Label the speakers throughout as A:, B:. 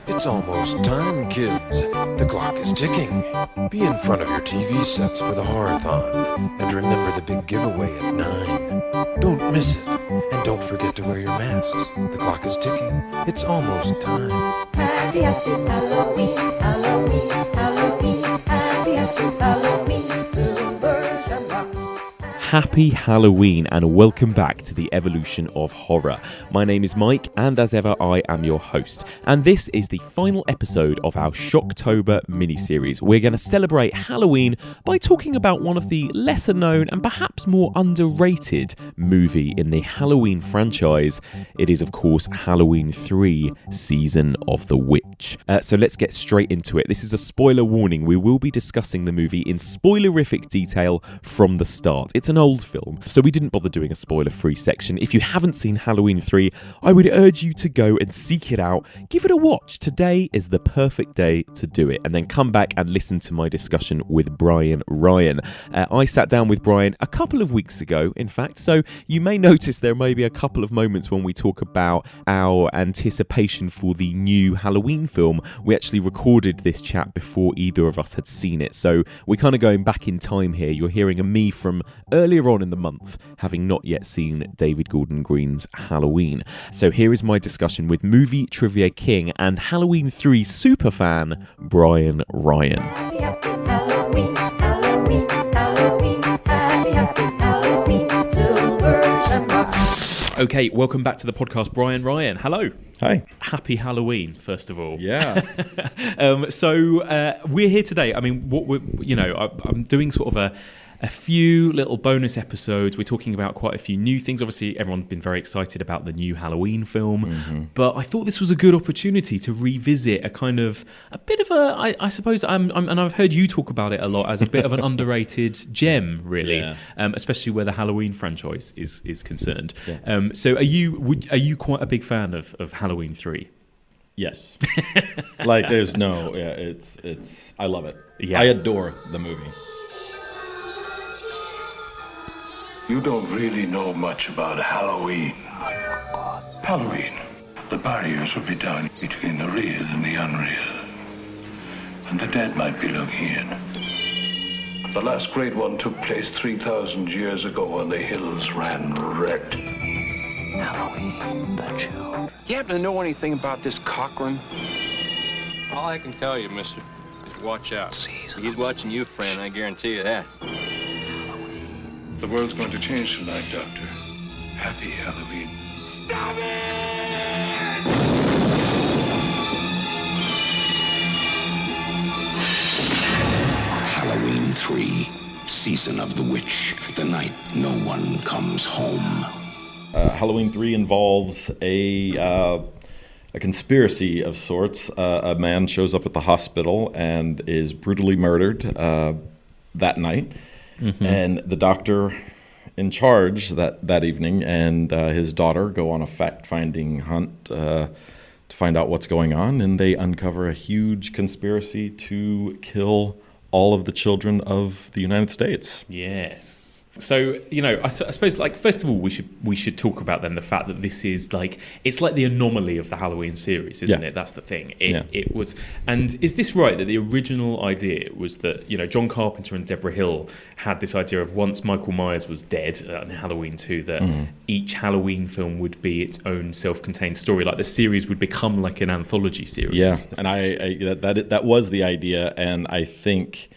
A: It's almost time, kids. The clock is ticking. Be in front of your TV sets for the horror-thon. And remember the big giveaway at 9. Don't miss it. And don't forget to wear your masks. The clock is ticking. It's almost time.
B: Happy, happy Halloween, Halloween, Halloween. Happy, happy Halloween, Silver Shamrock.
C: Happy Halloween and welcome back to the evolution of horror. My name is Mike and as ever I am your host. And this is the final episode of our Shocktober miniseries. We're going to celebrate Halloween by talking about one of the lesser known and perhaps more underrated movie in the Halloween franchise. It is of course Halloween 3, Season of the Witch. So let's get straight into it. This is a spoiler warning. We will be discussing the movie in spoilerific detail from the start. It's an old film, so we didn't bother doing a spoiler-free section. If you haven't seen Halloween 3, I would urge you to go and seek it out. Give it a watch. Today is the perfect day to do it, and then come back and listen to my discussion with Bryan Ryan. I sat down with Bryan a couple of weeks ago, in fact, so you may notice there may be a couple of moments when we talk about our anticipation for the new Halloween film. We actually recorded this chat before either of us had seen it, so we're kind of going back in time here. You're hearing a me from earlier on in the month, having not yet seen David Gordon Green's Halloween. So here is my discussion with movie trivia king and Halloween 3 superfan, Bryan Ryan.
B: Happy, happy Halloween, Halloween, Halloween. Happy, happy Halloween, Silver Shamrock.
C: Okay, welcome back to the podcast, Bryan Ryan. Hello.
D: Hi.
C: Happy Halloween, first of all.
D: Yeah.
C: So we're here today. I mean, I'm doing sort of a few little bonus episodes. We're talking about quite a few new things. Obviously, everyone's been very excited about the new Halloween film, but I thought this was a good opportunity to revisit a bit of a, I suppose, and I've heard you talk about it a lot as a bit of an underrated gem, really,
D: Yeah.
C: Especially where the Halloween franchise is concerned.
D: Yeah.
C: So are you quite a big fan of Halloween 3?
D: Yes. It's I love it.
C: Yeah.
D: I adore the movie.
E: You don't really know much about Halloween. Halloween, the barriers will be down between the real and the unreal. And the dead might be looking in. The last great one took place 3,000 years ago when the hills ran red. Halloween, the children.
F: You happen to know anything about this Cochran?
G: All I can tell you, mister, is watch out. He's watching you, friend, I guarantee you that.
E: The world's going to change tonight, Doctor. Happy Halloween. Stop it!
H: Halloween 3, Season of the Witch, the night no one comes home.
D: Halloween 3 involves a conspiracy of sorts. A man shows up at the hospital and is brutally murdered that night. Mm-hmm. And the doctor in charge that evening and his daughter go on a fact-finding hunt to find out what's going on, and they uncover a huge conspiracy to kill all of the children of the United States.
C: Yes. So, I suppose, first of all, we should talk about then the fact that this is it's like the anomaly of the Halloween series, isn't it? That's the thing. It was, and is this right that the original idea was that John Carpenter and Deborah Hill had this idea of once Michael Myers was dead in Halloween 2 that each Halloween film would be its own self-contained story, like the series would become like an anthology series.
D: Yeah, and that was the idea, and I think.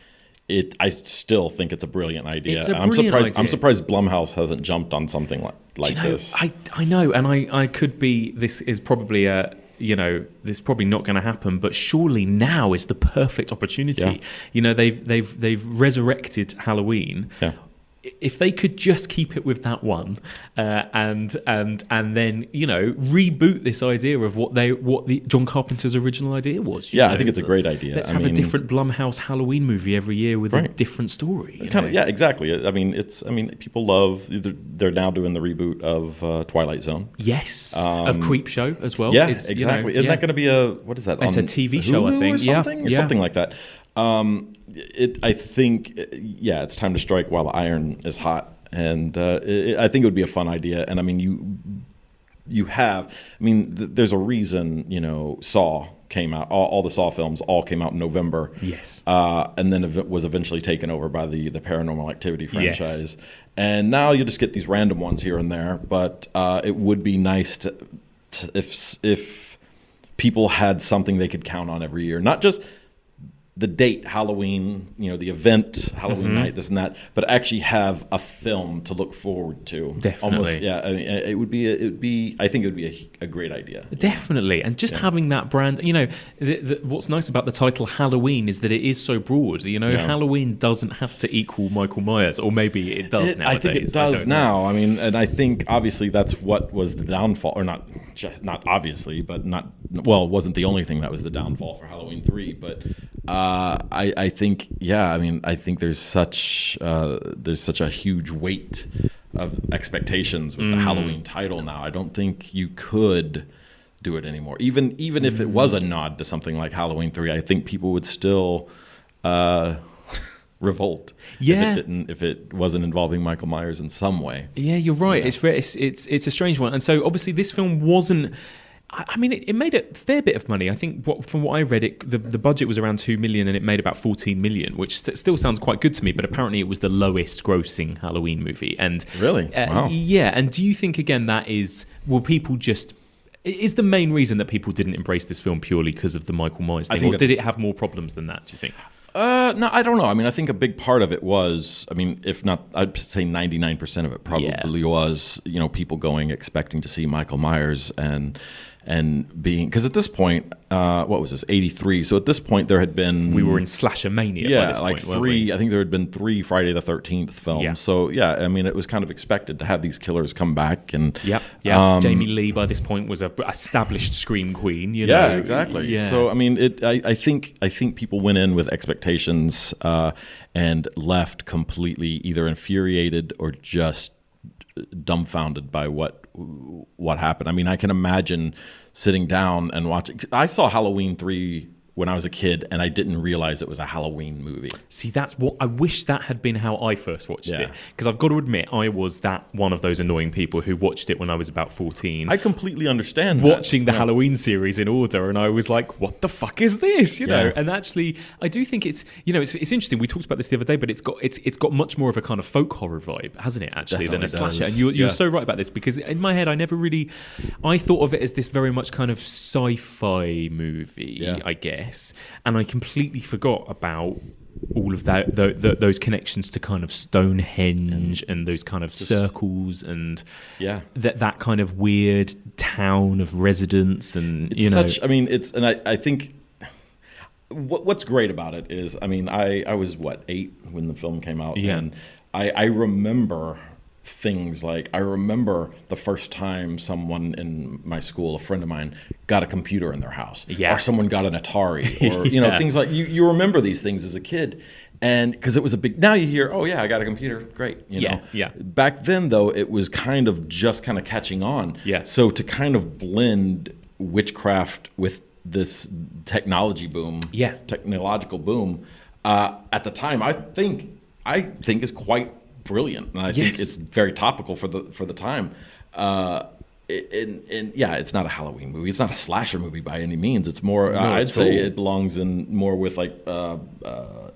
D: I still think it's a brilliant idea. I'm surprised Blumhouse hasn't jumped on something like this.
C: I know, and I could be. This is probably this is probably not going to happen. But surely now is the perfect opportunity. Yeah. They've resurrected Halloween. Yeah. If they could just keep it with that one, and then reboot this idea of what the John Carpenter's original idea was.
D: I think it's a great idea.
C: Let's have a different Blumhouse Halloween movie every year with a different story.
D: Yeah, exactly. I mean, people love. They're now doing the reboot of Twilight Zone.
C: Yes, of Creepshow as well.
D: Yeah, exactly. Isn't that going to be what is that?
C: It's a TV show, I think.
D: Or something like that. I think it's time to strike while the iron is hot, and I think it would be a fun idea. And I mean, there's a reason Saw came out. All the Saw films all came out in November.
C: Yes.
D: And then it was eventually taken over by the Paranormal Activity franchise. Yes. And now you just get these random ones here and there. But it would be nice to if people had something they could count on every year, not just the date, Halloween, the event, Halloween night, this and that, but actually have a film to look forward to.
C: Definitely.
D: Almost, yeah. I mean, I think it would be a great idea.
C: Definitely. And just having that brand, what's nice about the title Halloween is that it is so broad. Halloween doesn't have to equal Michael Myers, or maybe it does nowadays.
D: I think it does now. I mean, and I think obviously that's what was the downfall, or not obviously, but it wasn't the only thing that was the downfall for Halloween 3, but I think, I think there's such a huge weight of expectations with the Halloween title now. I don't think you could do it anymore. Even if it was a nod to something like Halloween 3, I think people would still revolt if it wasn't involving Michael Myers in some way.
C: Yeah, you're right. Yeah. It's a strange one. And so obviously this film wasn't. I mean, it made a fair bit of money. I think from what I read, the budget was around $2 million and it made about $14 million, which still sounds quite good to me. But apparently, it was the lowest grossing Halloween movie. And
D: really, wow.
C: Yeah. And do you think again will people just? Is the main reason that people didn't embrace this film purely because of the Michael Myers thing, or did it have more problems than that? Do you think?
D: No, I don't know. I mean, I think a big part of it was, if not, I'd say 99% of it probably was, people going expecting to see Michael Myers and being, because at this point, what was this, 83? So at this point there had been...
C: We were in slasher mania by this point, weren't we?
D: I think there had been 3 Friday the 13th films.
C: Yeah.
D: So it was kind of expected to have these killers come back. And
C: Jamie Lee by this point was a established scream queen,
D: Yeah, exactly. Yeah. So, I think people went in with expectations and left completely either infuriated or just dumbfounded by what happened. I mean, I can imagine sitting down and watching. I saw Halloween 3 when I was a kid, and I didn't realize it was a Halloween movie.
C: See, that's what I wish that had been how I first watched it. Because I've got to admit, I was one of those annoying people who watched it when I was about 14.
D: I completely understand
C: watching the Halloween series in order, and I was like, "What the fuck is this?" And actually, I do think it's it's interesting. We talked about this the other day, but it's got much more of a kind of folk horror vibe, hasn't it? Actually,
D: Definitely
C: than a slasher.
D: does.
C: And you're so right about this, because in my head, I thought of it as this very much kind of sci-fi movie, I guess. And I completely forgot about all of those connections to kind of Stonehenge and those kind of circles and that kind of weird town of residents and
D: I think what's great about it is I was 8 when the film came out, and I remember things like, I remember the first time someone in my school, a friend of mine, got a computer in their house, or someone got an Atari, or things like you remember these things as a kid, and because it was a big. Now you hear, oh yeah, I got a computer, great, you know. Back then though, it was kind of catching on. So to kind of blend witchcraft with this technological boom, at the time, I think is quite brilliant, and I think it's very topical for the time. It's not a Halloween movie. It's not a slasher movie by any means. It's more. I'd say it belongs in more with like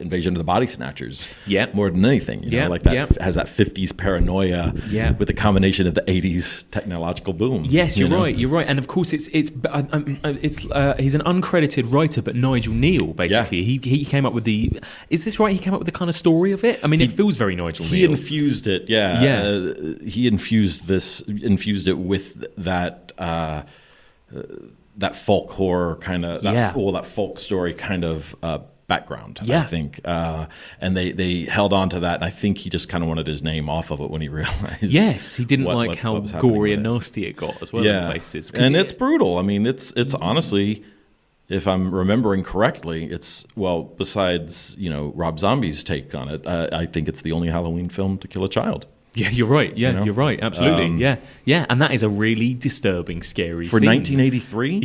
D: Invasion of the Body Snatchers. More than anything. You know, like that has that 50s paranoia. With the combination of the 80s technological boom.
C: Yes, you're right. You're right. And of course, it's he's an uncredited writer, but Nigel Neal basically. He came up with the. Is this right? He came up with the kind of story of it. I mean, it feels very Nigel Neal.
D: He infused it. He infused it with that folk horror kind of that folk story kind of background, I think, and they held on to that, and I think he just kind of wanted his name off of it when he realized
C: he didn't like how gory and nasty it got as well in places,
D: and it's brutal. I mean, it's honestly, if I'm remembering correctly, it's besides Rob Zombie's take on it, I think it's the only Halloween film to kill a child.
C: Yeah, you're right. Yeah, you're right. Absolutely. Yeah. And that is a really disturbing, scary
D: for
C: scene.
D: 1983.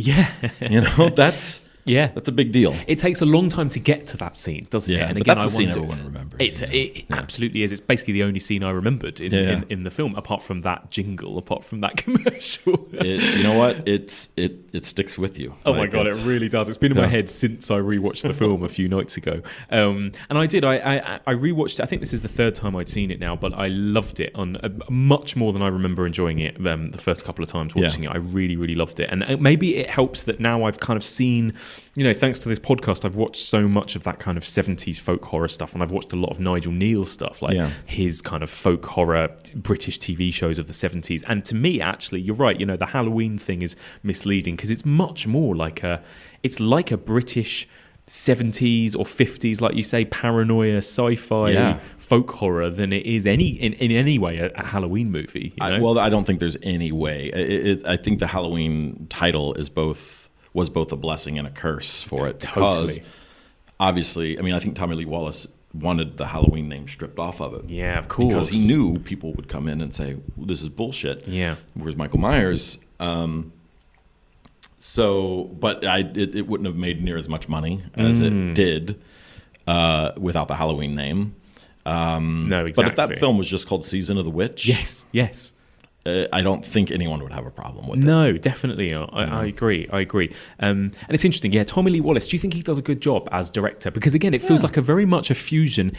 D: That's a big deal.
C: It takes a long time to get to that scene, doesn't it? And
D: again, that's the scene everyone remembers.
C: It absolutely is. It's basically the only scene I remembered in the film, apart from that jingle, apart from that commercial.
D: You know what? It sticks with you.
C: Oh my God, it really does. It's been in my head since I rewatched the film a few nights ago. And I did. I rewatched it. I think this is the third time I'd seen it now, but I loved it on much more than I remember enjoying it the first couple of times watching it. I really, really loved it. And maybe it helps that now I've kind of seen, thanks to this podcast, I've watched so much of that kind of 70s folk horror stuff, and I've watched a lot of Nigel Neal stuff, like his kind of folk horror British TV shows of the 70s. And to me, actually, you're right, the Halloween thing is misleading because it's much more like a British 70s or 50s, like you say, paranoia, sci-fi, folk horror than it is in any way a Halloween movie.
D: I don't think there's any way. I think the Halloween title was both a blessing and a curse for it.
C: Totally.
D: Because obviously, I think Tommy Lee Wallace wanted the Halloween name stripped off of it.
C: Yeah, of course.
D: Because he knew people would come in and say, well, this is bullshit.
C: Yeah.
D: Whereas Michael Myers... it wouldn't have made near as much money as it did without the Halloween name.
C: No, exactly.
D: But if that film was just called Season of the Witch,
C: yes,
D: I don't think anyone would have a problem with it.
C: No, definitely. I agree. And it's interesting. Yeah, Tommy Lee Wallace, do you think he does a good job as director? Because again, it feels like a very much a fusion.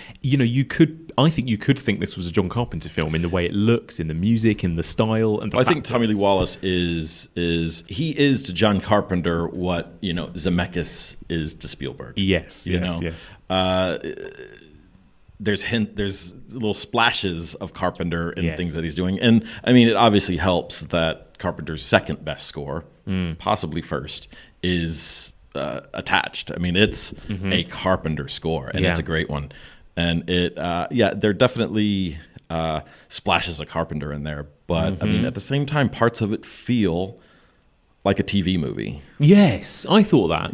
C: I think you could think this was a John Carpenter film in the way it looks, in the music, in the style. And
D: I think Tommy Lee Wallace is to John Carpenter what, Zemeckis is to Spielberg.
C: Yes.
D: There's little splashes of Carpenter in things that he's doing. And it obviously helps that Carpenter's second best score, possibly first, is Attached. It's a Carpenter score, and it's a great one. And there are definitely splashes of Carpenter in there. But at the same time, parts of it feel like a TV movie.
C: Yes, I thought that.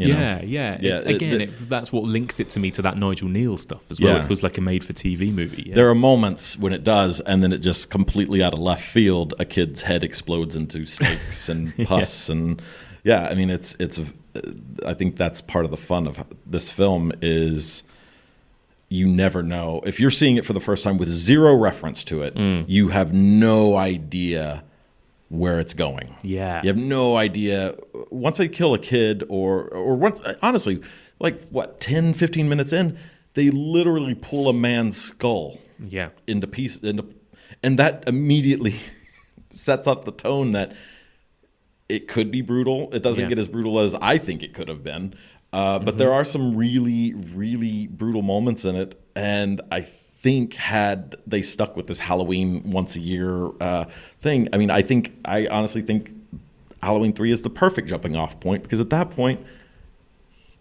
C: That's what links it to me to that Nigel Neal stuff as well. It feels like a made-for-TV movie. Yeah.
D: There are moments when it does, and then it just completely out of left field, a kid's head explodes into snakes and pus, and it's. I think that's part of the fun of this film is you never know if you're seeing it for the first time with zero reference to it. You have no idea where it's going.
C: Yeah.
D: You have no idea. Once they kill a kid or once, honestly, 10, 15 minutes in, they literally pull a man's skull into pieces. And that immediately sets up the tone that it could be brutal. It doesn't get as brutal as I think it could have been. But there are some really, really brutal moments in it. And I think had they stuck with this Halloween once a year thing, I honestly think Halloween 3 is the perfect jumping off point, because at that point,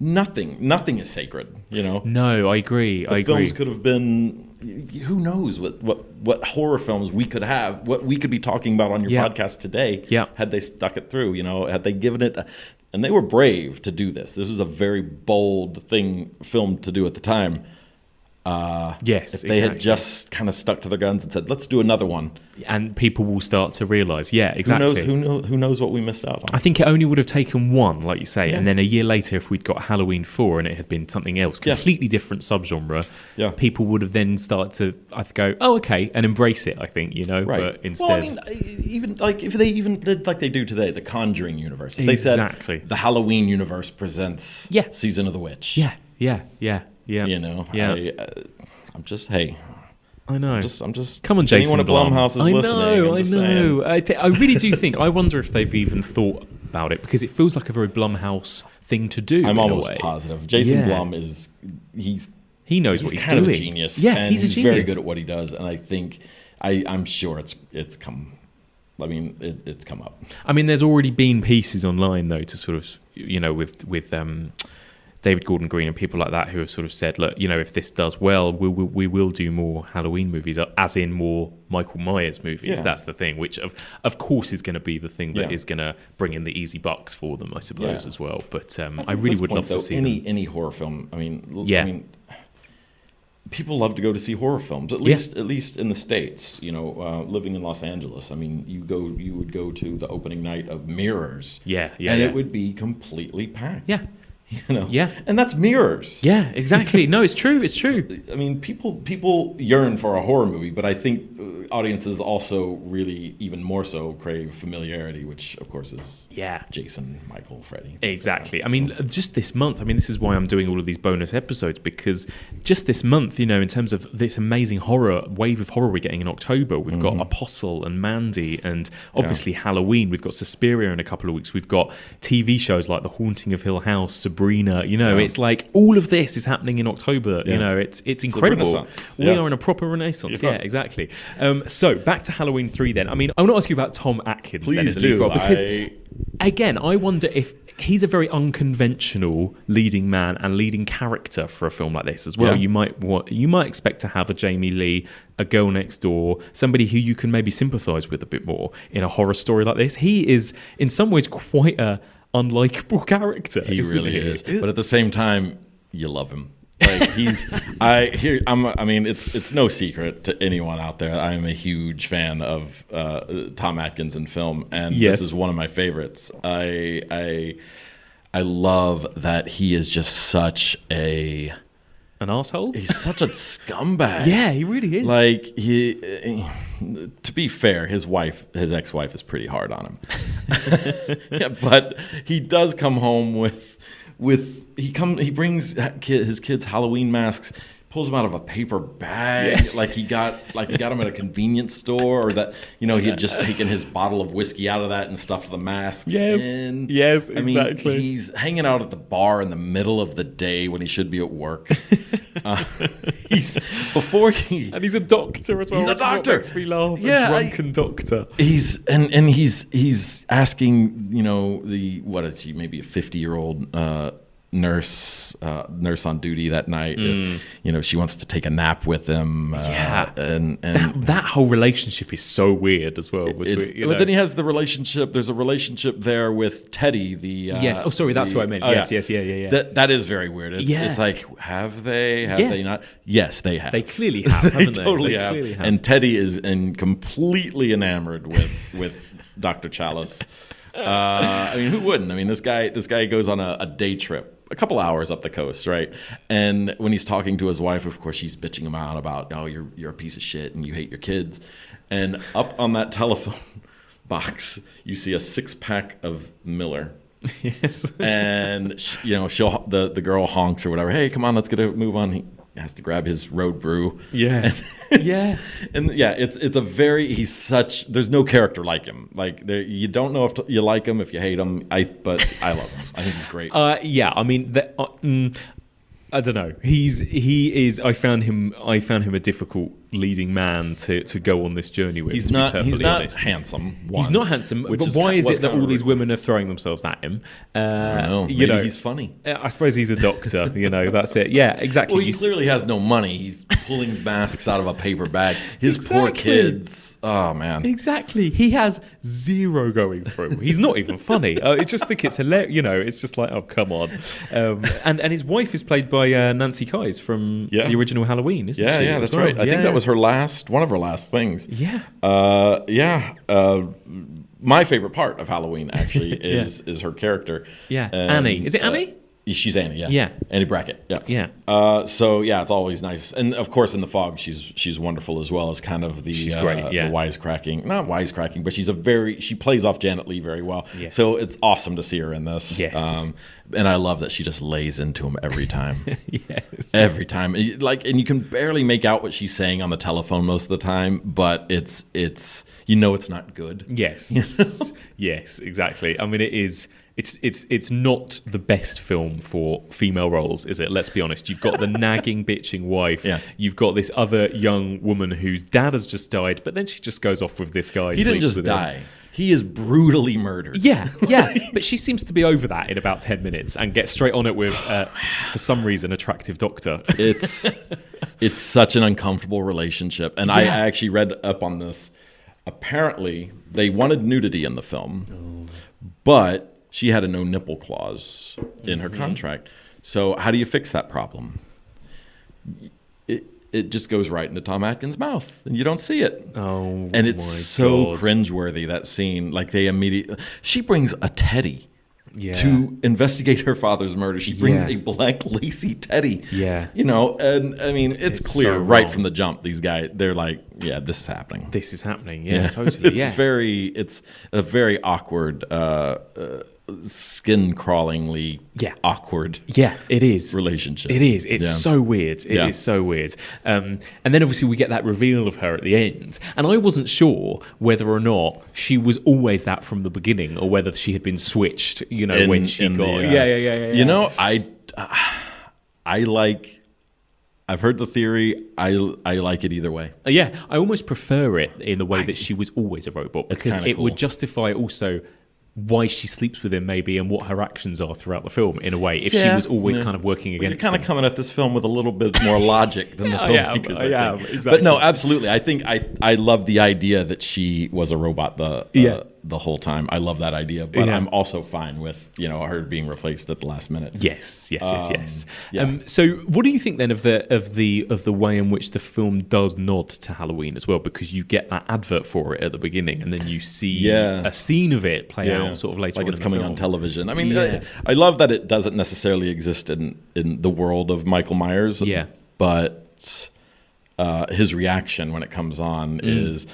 D: nothing is sacred,
C: No, I agree.
D: Films could have been, who knows what horror films we could have, what we could be talking about on your podcast today, had they stuck it through, had they given it, and they were brave to do this. This was a very bold film to do at the time. If they had just kind of stuck to their guns and said, let's do another one,
C: and people will start to realize, exactly.
D: Who knows what we missed out on?
C: I think it only would have taken one, like you say, and then a year later, if we'd got Halloween 4 and it had been something else, completely different subgenre, people would have then started to go, oh, okay, and embrace it. I think, right. But instead,
D: even if they even did like they do today, the Conjuring universe. If they said the Halloween universe presents Season of the Witch.
C: Yeah.
D: I'm just, hey.
C: I know.
D: I'm just.
C: Come on, Jason.
D: Anyone at Blumhouse is listening.
C: I know. I really do think. I wonder if they've even thought about it, because it feels like a very Blumhouse thing to do.
D: I'm almost positive. Jason Blum is.
C: He knows what he's
D: kind
C: doing.
D: Of a genius.
C: Yeah,
D: and
C: he's a genius.
D: Very good at what he does, and I think I'm sure it's come. It's come up.
C: There's already been pieces online though to sort of with David Gordon Green and people like that who have sort of said, look, if this does well, we will do more Halloween movies, as in more Michael Myers movies. Yeah. That's the thing, which of course is going to be the thing that is going to bring in the easy bucks for them, I suppose, as well. But I really would love to see
D: any horror film. People love to go to see horror films, at least in the States. Living in Los Angeles, you would go to the opening night of Mirrors, and it would be completely packed.
C: Yeah. Yeah.
D: And that's mirrors.
C: Yeah, exactly. No, it's true. It's true.
D: I mean, people yearn for a horror movie, but I think audiences also really, even more so, crave familiarity, which of course is Jason, Michael, Freddy.
C: Exactly. I mean, just this month, this is why I'm doing all of these bonus episodes, because just this month, in terms of this amazing wave of horror we're getting in October, we've got Apostle and Mandy, and obviously Halloween. We've got Suspiria in a couple of weeks. We've got TV shows like The Haunting of Hill House, Sabrina. It's like all of this is happening in October. It's incredible. We are in a proper renaissance. Yeah, exactly. So back to Halloween 3 then. I want to ask you about Tom Atkins.
D: Please do.
C: Because again, I wonder if he's a very unconventional leading man and leading character for a film like this as well. You might expect to have a Jamie Lee, a girl next door, somebody who you can maybe sympathise with a bit more in a horror story like this. He is in some ways quite a unlikable character.
D: He really is. But at the same time, you love him. Like it's no secret to anyone out there. I am a huge fan of Tom Atkins in film, and this is one of my favorites. I love that he is just such an
C: asshole.
D: He's such a scumbag.
C: Yeah, he really is.
D: Like he to be fair, his ex-wife is pretty hard on him. But he does come home with he brings his kids Halloween masks, pulls them out of a paper bag, like he got them at a convenience store, or that he had just taken his bottle of whiskey out of that and stuffed the masks in.
C: Yes, exactly.
D: He's hanging out at the bar in the middle of the day when he should be at work. And he's
C: a doctor as well.
D: He's a doctor.
C: Makes me laugh. A drunken doctor.
D: He's asking what is he, maybe a 50-year-old nurse on duty that night if she wants to take a nap with him. And
C: that whole relationship is so weird as well.
D: But then he has there's a relationship there with Teddy,
C: yes. Oh, sorry, that's what I meant. Yes.
D: That is very weird. It's like, have they not? Yes, they have.
C: They clearly have, haven't they?
D: Totally have. And Teddy is completely enamored with Dr. Chalice. Who wouldn't? This guy goes on a day trip, a couple hours up the coast, right? And when he's talking to his wife, of course, she's bitching him out about, you're a piece of shit and you hate your kids. And up on that telephone box, you see a 6-pack of Miller.
C: Yes.
D: And the girl honks or whatever. Hey, come on, let's get a move on. He has to grab his road brew.
C: Yeah.
D: He's such, there's no character like him. Like you don't know if you like him, if you hate him. But I love him. I think he's great.
C: I don't know. He is. I found him a difficult leading man to go on this journey with.
D: He's not
C: honest.
D: handsome.
C: He's not handsome. But why is it that all these women are throwing themselves at him?
D: I don't know. Maybe he's funny.
C: I suppose he's a doctor. That's it. Yeah, exactly.
D: Well, he clearly has no money. He's pulling masks out of a paper bag. His poor kids. Oh man.
C: Exactly. He has zero going through. He's not even funny. I just think it's hilarious. It's just like, oh come on. And his wife is played by Nancy Kyes from the original Halloween, isn't she?
D: Yeah, that's right. I think that was one of her last things.
C: Yeah.
D: My favorite part of Halloween actually is her character.
C: Yeah. Annie. Is it Annie?
D: She's Annie, yeah.
C: Yeah.
D: Annie Brackett, yeah.
C: Yeah.
D: It's always nice. And of course in The Fog she's wonderful as well as kind of the
C: she's great,
D: the wisecracking. Not wisecracking, but she plays off Janet Leigh very well.
C: Yeah.
D: So it's awesome to see her in this.
C: Yes.
D: And I love that she just lays into him every time.
C: Yes.
D: Every time. And you can barely make out what she's saying on the telephone most of the time, but it's it's not good.
C: Yes. Yes, exactly. It is. It's not the best film for female roles, is it? Let's be honest. You've got the nagging, bitching wife.
D: Yeah.
C: You've got this other young woman whose dad has just died, but then she just goes off with this guy.
D: He didn't just die. He is brutally murdered.
C: Yeah. But she seems to be over that in about 10 minutes and gets straight on it with, for some reason, attractive doctor.
D: It's such an uncomfortable relationship. And I actually read up on this. Apparently, they wanted nudity in the film, but she had a no nipple clause in her contract. So how do you fix that problem? It just goes right into Tom Atkins' mouth, and you don't see it.
C: Oh,
D: and it's so cringeworthy, that scene. Like she brings a teddy to investigate her father's murder. She brings
C: Yeah.
D: a black lacy teddy.
C: Yeah.
D: You know, and I mean, it's clear
C: so
D: right
C: wrong.
D: from the jump. These guys, they're like, yeah, this is happening.
C: This is happening. Yeah, totally.
D: It's a very awkward, skin crawlingly awkward.
C: Yeah, it is.
D: Relationship.
C: It is. It's so weird. It is
D: Yeah.
C: so weird. And then obviously we get that reveal of her at the end. And I wasn't sure whether or not she was always that from the beginning or whether she had been switched, you know, when she got... Yeah.
D: You know, I like... I've heard the theory. I like it either way.
C: Yeah, I almost prefer it in the way that she was always a robot because it
D: cool.
C: would justify also why she sleeps with him maybe and what her actions are throughout the film in a way if she was always kind of working against
D: You're kind of coming at this film with a little bit more logic than the filmmakers.
C: I am, exactly.
D: But no, absolutely. I think I love the idea that she was a robot the whole time. I love that idea, but I'm also fine with her being replaced at the last minute.
C: Yes.
D: Yeah.
C: So, what do you think then of the way in which the film does nod to Halloween as well? Because you get that advert for it at the beginning, and then you see a scene of it play out sort of later on.
D: Like it's
C: in the
D: coming
C: film.
D: on television. I mean, I love that it doesn't necessarily exist in the world of Michael Myers.
C: Yeah.
D: But his reaction when it comes on is.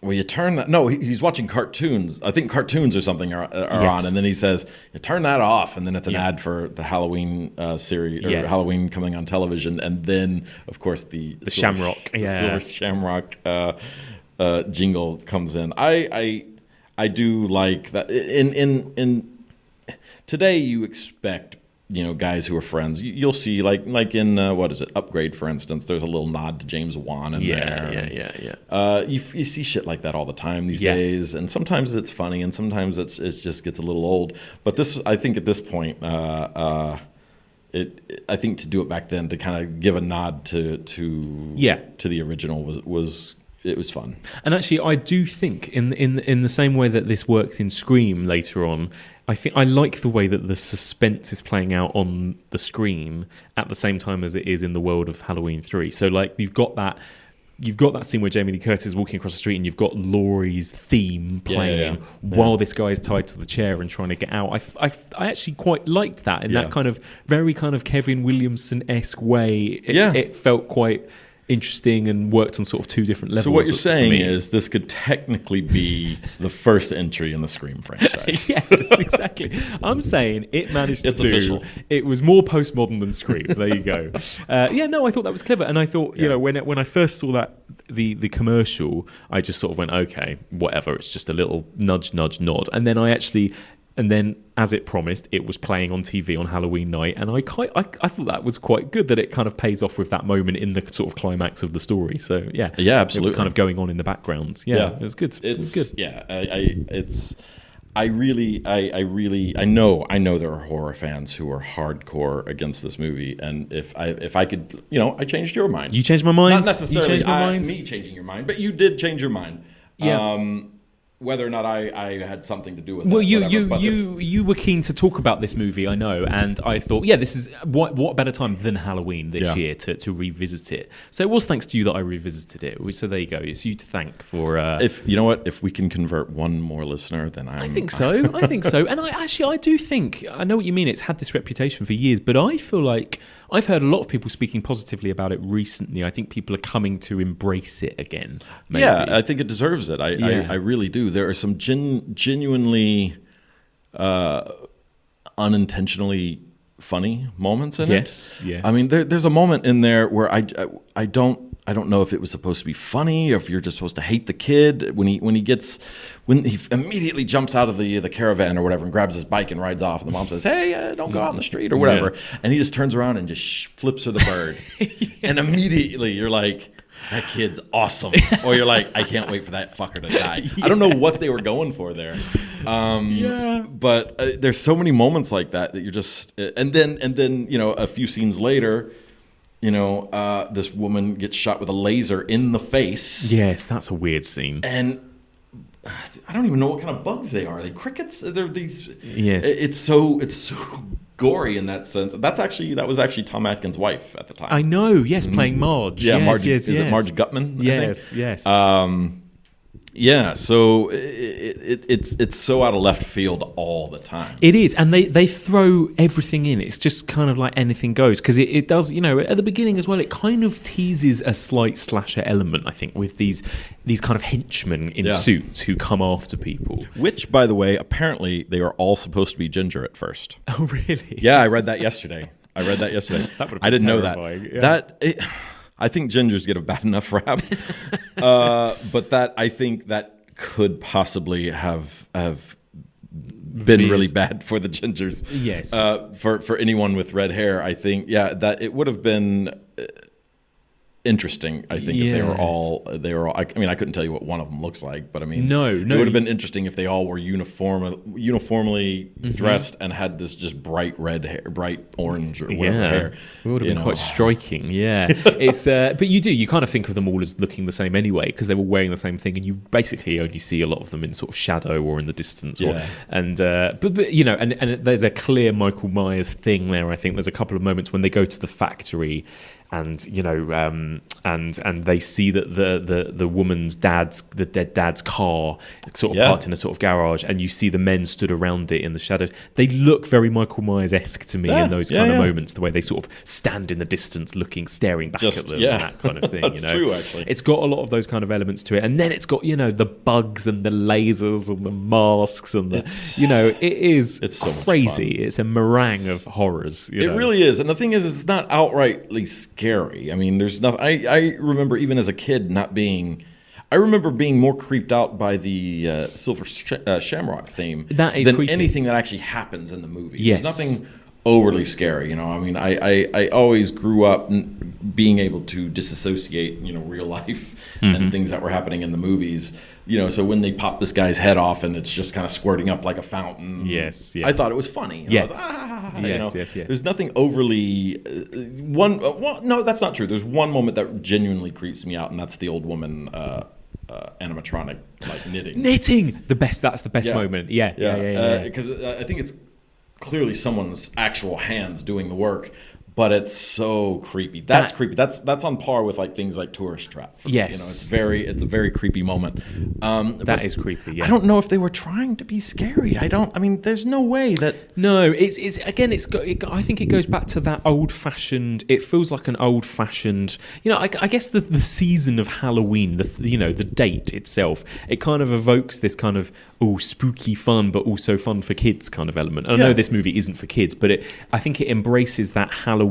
D: Well, you turn that. No, he's watching cartoons. I think cartoons or something are on, and then he says, "You turn that off," and then it's an ad for the Halloween series or Halloween coming on television, and then of course the
C: Shamrock,
D: Silver Shamrock jingle comes in. I do like that. In today, you expect guys who are friends. You'll see like in what is it, Upgrade, for instance. There's a little nod to James Wan in there. Yeah. You see shit like that all the time these days, and sometimes it's funny, and sometimes it just gets a little old. But this, I think, at this point, I think to do it back then to kind of give a nod to the original was fun. And
C: actually, I do think in the same way that this works in Scream later on, I think I like the way that the suspense is playing out on the screen at the same time as it is in the world of Halloween 3. So like you've got that scene where Jamie Lee Curtis is walking across the street and you've got Laurie's theme playing while this guy is tied to the chair and trying to get out. I actually quite liked that in that kind of very kind of Kevin Williamson-esque way. It felt quite interesting and worked on sort of two different levels.
D: So what you're saying is this could technically be the first entry in the Scream franchise.
C: Yes, exactly. I'm saying it managed to do.
D: Official.
C: It was more postmodern than Scream. There you go. I thought that was clever, and I thought when I first saw that the commercial, I just sort of went, okay, whatever. It's just a little nudge, nod, and then, as it promised, it was playing on TV on Halloween night, and I thought that was quite good that it kind of pays off with that moment in the sort of climax of the story. So absolutely, it was kind of going on in the background. It was good. It was good.
D: Yeah, I know there are horror fans who are hardcore against this movie, and if I could, I changed your mind.
C: You changed my mind.
D: Not necessarily
C: you changed my mind.
D: Me changing your mind, but you did change your mind.
C: Yeah.
D: Whether or not I had something to do with
C: well,
D: that.
C: you were keen to talk about this movie, I know, and I thought, this is what better time than Halloween this year to revisit it. So it was thanks to you that I revisited it. So there you go. It's you to thank for.
D: If we can convert one more listener, then I
C: think so. I think so, and I do think I know what you mean. It's had this reputation for years, but I feel like I've heard a lot of people speaking positively about it recently. I think people are coming to embrace it again. Maybe.
D: Yeah, I think it deserves it. I really do. There are some genuinely unintentionally funny moments in it.
C: Yes.
D: I mean, there's a moment in there where I don't know if it was supposed to be funny or if you're just supposed to hate the kid when he immediately jumps out of the caravan or whatever and grabs his bike and rides off, and the mom says, "Hey, don't go out in the street" or whatever, and he just turns around and just flips her the bird, and immediately you're like, that kid's awesome. Or you're like, I can't wait for that fucker to die. I don't know what they were going for there. But there's so many moments like that you're just, and then a few scenes later, this woman gets shot with a laser in the face.
C: Yes, that's a weird scene.
D: And I don't even know what kind of bugs they are. Are they crickets? They're these.
C: Yes.
D: It's so gory in that sense. That was actually Tom Atkins' wife at the time.
C: I know. Yes, playing Marge.
D: Yeah,
C: yes,
D: Marge.
C: Yes,
D: is it Marge Gutman?
C: Yes, yes.
D: Yeah, so it's so out of left field all the time.
C: It is, and they throw everything in. It's just kind of like anything goes, because it does, at the beginning as well, it kind of teases a slight slasher element, I think, with these kind of henchmen in suits who come after people.
D: Which, by the way, apparently they are all supposed to be ginger at first.
C: Oh, really?
D: Yeah, I read that yesterday.
C: That would have been
D: I didn't
C: terrifying.
D: know that. I think gingers get a bad enough rap, but I think that could possibly have been really bad for the gingers.
C: Yes.
D: For anyone with red hair, I think that it would have been interesting. I think if they were all. I mean, I couldn't tell you what one of them looks like, but I mean,
C: no,
D: it would have been interesting if they all were uniformly dressed and had this just bright red hair, bright orange or whatever hair.
C: It would have been quite striking. Yeah, it's but you kind of think of them all as looking the same anyway, because they were wearing the same thing, and you basically only see a lot of them in sort of shadow or in the distance. And there's a clear Michael Myers thing there. I think there's a couple of moments when they go to the factory. And and they see that the woman's the dead dad's car sort of parked in a sort of garage, and you see the men stood around it in the shadows. They look very Michael Myers-esque to me in those kind of moments, the way they sort of stand in the distance, staring back at them, and that kind of thing.
D: That's true, actually.
C: It's got a lot of those kind of elements to it, and then it's got the bugs and the lasers and the masks and it's so crazy. It's a meringue of horrors.
D: It really is, and the thing is, it's not outrightly scary. I mean, there's nothing. I remember even as a kid I remember being more creeped out by the Silver Shamrock theme than
C: creepy.
D: anything that actually happens in the movie.
C: Yes.
D: There's nothing overly scary. I mean, I always grew up being able to disassociate, real life and things that were happening in the movies. So when they pop this guy's head off and it's just kind of squirting up like a fountain.
C: Yes.
D: I thought it was funny.
C: Yes.
D: I was,
C: yes.
D: There's nothing overly no, that's not true. There's one moment that genuinely creeps me out, and that's the old woman animatronic knitting. That's the best moment. Yeah. Because I think it's clearly someone's actual hands doing the work. But it's so creepy. That's creepy. That's on par with things like Tourist Trap.
C: Yes,
D: it's a very creepy moment.
C: That is creepy. Yeah.
D: I don't know if they were trying to be scary. I mean, there's no way that.
C: No, it's again. I think it goes back to that old-fashioned. It feels like an old-fashioned. I guess the season of Halloween. The date itself. It kind of evokes this kind of spooky fun, but also fun for kids kind of element. And I know this movie isn't for kids, but I think it embraces that Halloween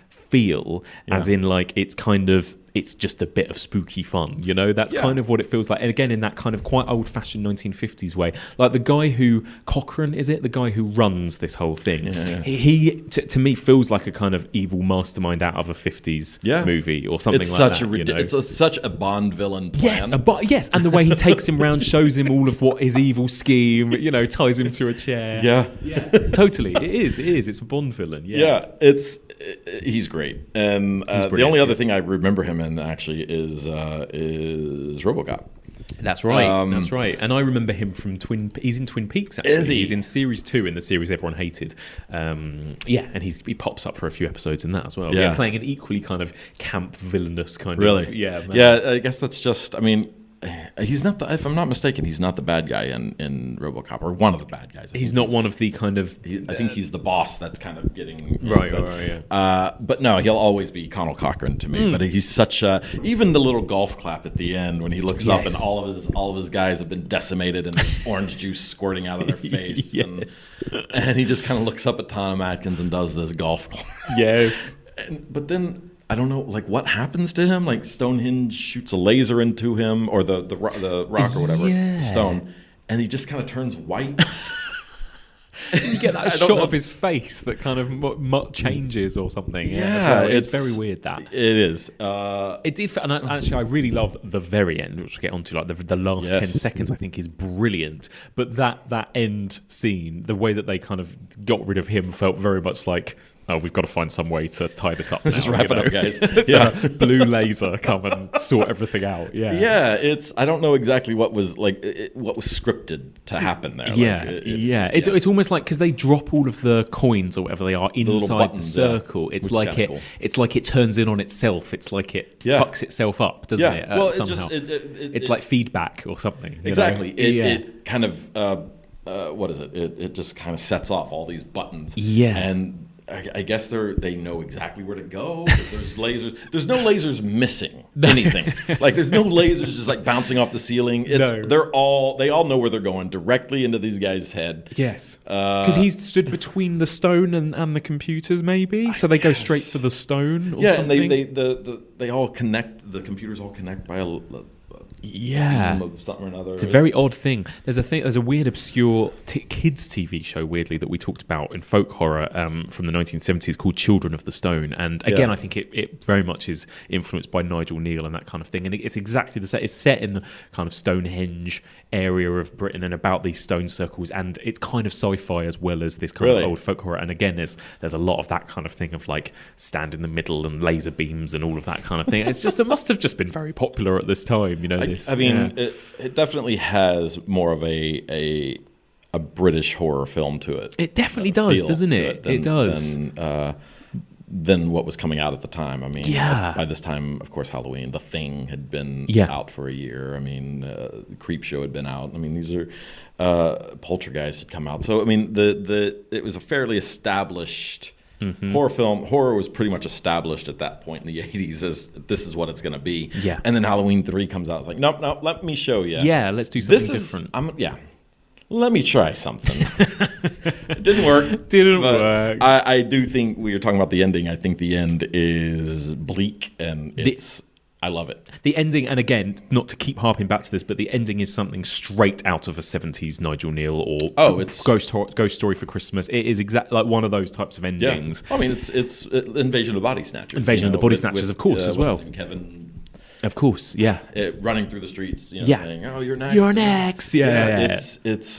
C: feel, as in it's just a bit of spooky fun, that's kind of what it feels like. And again, in that kind of quite old-fashioned 1950s way, like the guy Cochran, the guy who runs this whole thing, he to me feels like a kind of evil mastermind out of a 50s movie or something
D: It's such a Bond villain plan.
C: Yes, and the way he takes him around, shows him all of what his evil scheme, ties him to a chair. Yeah, totally. It is. It's a Bond villain. Yeah,
D: he's great. And the only other thing I remember him in actually is RoboCop.
C: That's right. That's right. And I remember him from he's in Twin Peaks, actually.
D: Is he?
C: He's in series 2, in the series everyone hated. And he pops up for a few episodes in that as well. Yeah, playing an equally kind of camp villainous kind of. Yeah. Man.
D: Yeah, I guess that's just. I mean, he's not. If I'm not mistaken, he's not the bad guy in RoboCop, or one of the bad guys.
C: He's not one of the kind of.
D: I think he's the boss that's kind of getting
C: right.
D: But no, he'll always be Connell Cochran to me. But he's such a. Even the little golf clap at the end when he looks up and all of his guys have been decimated and there's orange juice squirting out of their face, and he just kind of looks up at Tom Atkins and does this golf clap.
C: Yes,
D: but then. I don't know, what happens to him? Stonehenge shoots a laser into him, or the rock or whatever, stone, and he just kind of turns white.
C: You get that shot of his face that kind of changes or something. It's very weird. That
D: it is.
C: It did, and actually, I really love the very end, which we'll get onto. The last 10 seconds, I think, is brilliant. But that end scene, the way that they kind of got rid of him, felt very much like oh, we've got to find some way to tie this up.
D: Let's just wrap it up, guys.
C: A blue laser come and sort everything out.
D: Yeah. I don't know exactly what was what was scripted to happen there.
C: It's almost like because they drop all of the coins or whatever they are inside the circle.
D: Yeah.
C: It's like it's like it turns in on itself. It's like it fucks itself up, doesn't it?
D: Well,
C: somehow. It's like feedback or something.
D: Exactly. It kind of what is it? It just kind of sets off all these buttons.
C: Yeah.
D: And I guess they know exactly where to go. There's lasers. There's no lasers missing anything. Like there's no lasers just like bouncing off the ceiling. They all know where they're going, directly into these guys' head.
C: Yes. Because he's stood between the stone and the computers, maybe. So they go straight for the stone. Or something.
D: And they all connect. The computers all connect by a of something or another.
C: It's a very odd thing. There's a weird, obscure kids TV show, weirdly, that we talked about in folk horror from the 1970s called Children of the Stone. And again, I think it very much is influenced by Nigel Neal and that kind of thing. And it's exactly the same. It's set in the kind of Stonehenge area of Britain and about these stone circles. And it's kind of sci-fi as well as this kind of old folk horror. And again, there's a lot of that kind of thing of like stand in the middle and laser beams and all of that kind of thing. It's just, it must have just been very popular at this time, you know.
D: It definitely has more of a British horror film to it.
C: It definitely does, doesn't it? It does.
D: Than what was coming out at the time. I mean, by this time, of course, Halloween, The Thing had been out for a year. I mean, Creep Show had been out. I mean, these are Poltergeist had come out. So I mean, it was a fairly established. Horror film. Horror was pretty much established at that point in the 80s as this is what it's going to be.
C: Yeah.
D: And then Halloween 3 comes out. It's like, nope, let me show you.
C: Yeah, let's do something different.
D: Let me try something. It didn't work.
C: Work.
D: I do think we were talking about the ending. I think the end is bleak and I love it.
C: The ending, and again, not to keep harping back to this, but the ending is something straight out of a 70s Nigel Neal or
D: it's
C: Ghost Story for Christmas. It is exactly like one of those types of endings.
D: Yeah. I mean, it's Invasion of the Body Snatchers.
C: Invasion of the Body Snatchers, of course, as well.
D: Kevin.
C: Of course, yeah.
D: Running through the streets, saying, "Oh, you're next."
C: You're next. Yeah.
D: It's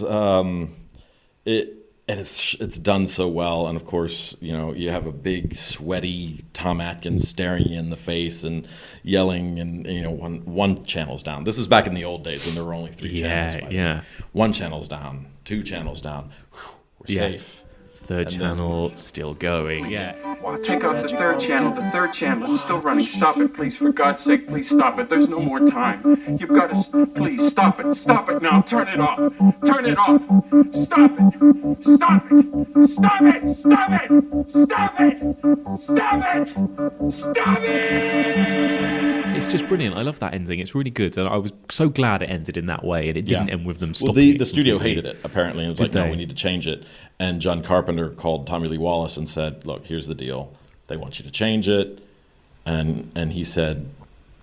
D: done so well, and of course, you have a big, sweaty Tom Atkins staring you in the face and yelling, and one channel's down. This is back in the old days when there were only 3 channels.
C: Yeah.
D: One channel's down, 2 channels down. We're safe.
C: Third channel still going. Yeah.
I: Take off the third channel. The third channel. It's still running. Stop it, please. For God's sake, please stop it. There's no more time. You've got to... Please, stop it. Stop it now. Turn it off. Turn it off. Stop it. Stop it. Stop it. Stop it. Stop it. Stop it. Stop it.
C: It's just brilliant. I love that ending. It's really good. And I was so glad it ended in that way. And it didn't end with them stopping
D: the studio hated it, apparently. It was like, no, we need to change it. And John Carpenter called Tommy Lee Wallace and said, look, here's the deal. They want you to change it. And he said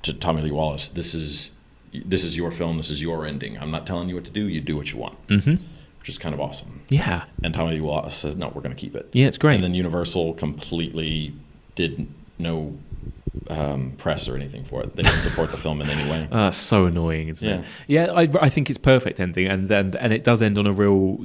D: to Tommy Lee Wallace, this is your film. This is your ending. I'm not telling you what to do. You do what you want. Which is kind of awesome.
C: Yeah.
D: And Tommy Lee Wallace says, no, we're going to keep it.
C: Yeah, it's great.
D: And then Universal completely did no press or anything for it. They didn't support the film in any way.
C: So annoying, isn't it? Yeah, I think it's perfect ending, and it does end on a real,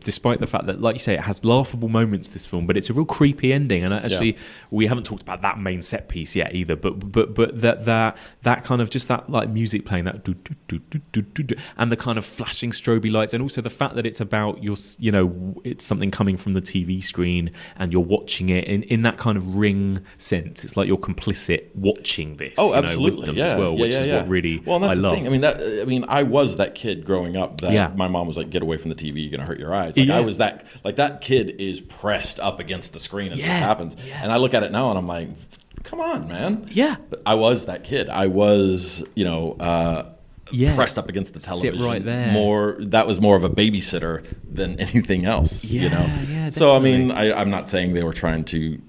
C: despite the fact that, like you say, it has laughable moments, this film, but it's a real creepy ending. And actually, we haven't talked about that main set piece yet either. But that kind of just that like music playing, that do, do, do, do, do, do, do, and the kind of flashing strobe lights, and also the fact that it's about it's something coming from the TV screen, and you're watching it in that kind of Ring sense. It's like you're complicit watching this.
D: Absolutely,
C: with them as well, which is what really
D: that's
C: I love.
D: The thing. I was that kid growing up that my mom was like, "Get away from the TV! You're gonna hurt your eyes." I was that kid is pressed up against the screen as this happens, and I look at it now and I'm like, "Come on, man!"
C: Yeah,
D: but I was that kid. I was, pressed up against the television.
C: Sit right there.
D: That was more of a babysitter than anything else.
C: Yeah,
D: so I mean, I'm not saying they were trying to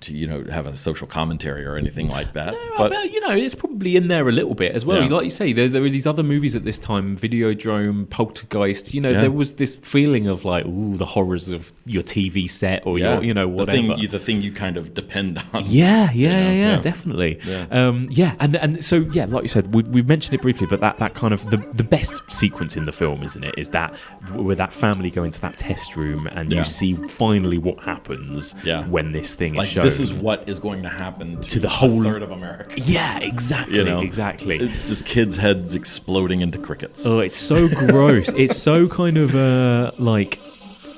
D: have a social commentary or anything like that.
C: No,
D: but
C: it's probably in there a little bit as well. Like you say, there were these other movies at this time, Videodrome, Poltergeist. There was this feeling of like, ooh, the horrors of your TV set or your, whatever.
D: The thing you kind of depend on.
C: Yeah, definitely. And so like you said, we've mentioned it briefly, but that kind of the best sequence in the film, isn't it? Is that where that family go into that test room and you see finally what happens when this thing is shown.
D: This is what is going to happen to the
C: whole
D: third of America.
C: Yeah, exactly, exactly.
D: It's just kids' heads exploding into crickets.
C: Oh, it's so gross. It's so kind of like,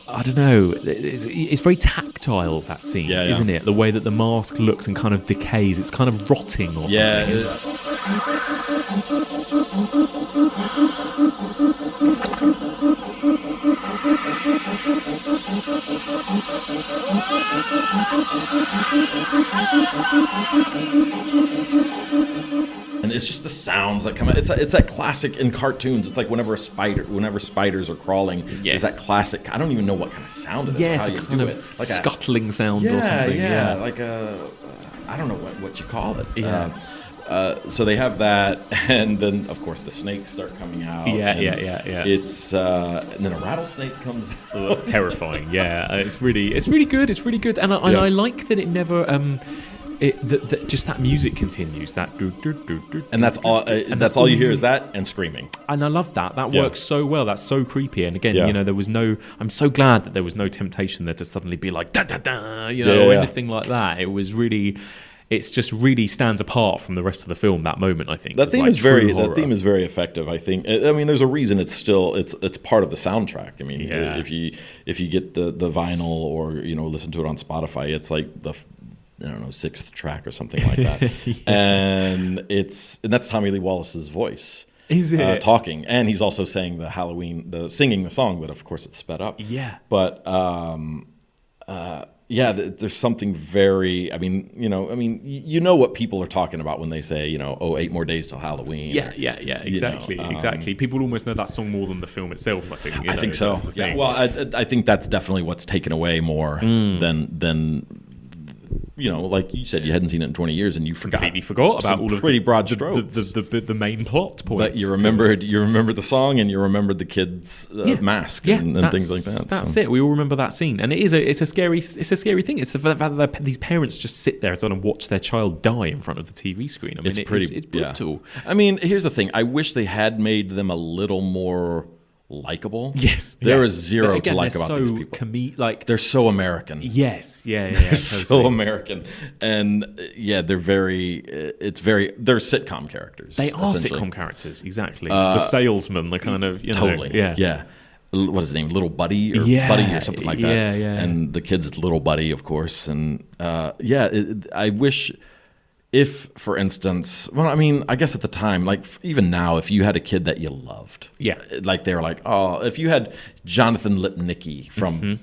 C: I don't know. It's very tactile, that scene, isn't it? The way that the mask looks and kind of decays. It's kind of rotting or something.
D: And it's just the sounds that come out. It's that classic in cartoons. It's like whenever spiders are crawling, there's that classic. I don't even know what kind of sound it is.
C: Yes, a kind of like scuttling sound or something.
D: Yeah, like I don't know what you call it. Yeah. So they have that, and then of course the snakes start coming out.
C: Yeah.
D: It's and then a rattlesnake comes out.
C: That's terrifying. Yeah, it's really good. It's really good, and I like that it never just that music continues. That
D: and that's all. That's all you hear is that and screaming.
C: And I love that. That works so well. That's so creepy. And again, there was no. I'm so glad that there was no temptation there to suddenly be like da da da, or anything like that. It was really. It's just really stands apart from the rest of the film. That moment, I think.
D: That theme is very. That theme is very effective. I think. I mean, there's a reason it's still. It's part of the soundtrack. I mean, if you get the vinyl or listen to it on Spotify, it's like the. I don't know, 6th track or something like that. And that's Tommy Lee Wallace's voice.
C: Is it?
D: Talking. And he's also saying singing the song, but of course it's sped up.
C: Yeah.
D: But there's something very, I mean, you know what people are talking about when they say, 8 more days till Halloween.
C: Yeah, exactly, exactly. People almost know that song more than the film itself, I think.
D: I think so. Yeah. Well, I think that's definitely what's taken away more than like you said, you hadn't seen it in 20 years, and you
C: completely forgot about all of
D: pretty broad strokes.
C: The main plot points.
D: But you remembered the song, and you remembered the kid's mask and things like that.
C: That's it. We all remember that scene, and it's a scary thing. It's the fact that these parents just sit there and watch their child die in front of the TV screen. I mean, it's brutal.
D: Yeah. I mean, here's the thing. I wish they had made them a little more likable.
C: Yes,
D: there is zero to like about these people. They're so American.
C: Yes,
D: they're totally. So American, and they're they're sitcom characters.
C: They are sitcom characters, exactly. The salesman, the kind of
D: totally, yeah. What is his name? Little Buddy or Buddy or something like that. Yeah. And the kid's Little Buddy, of course, and I wish. If, for instance, I guess at the time, like even now, if you had a kid that you loved, like they were like, oh, if you had Jonathan Lipnicki from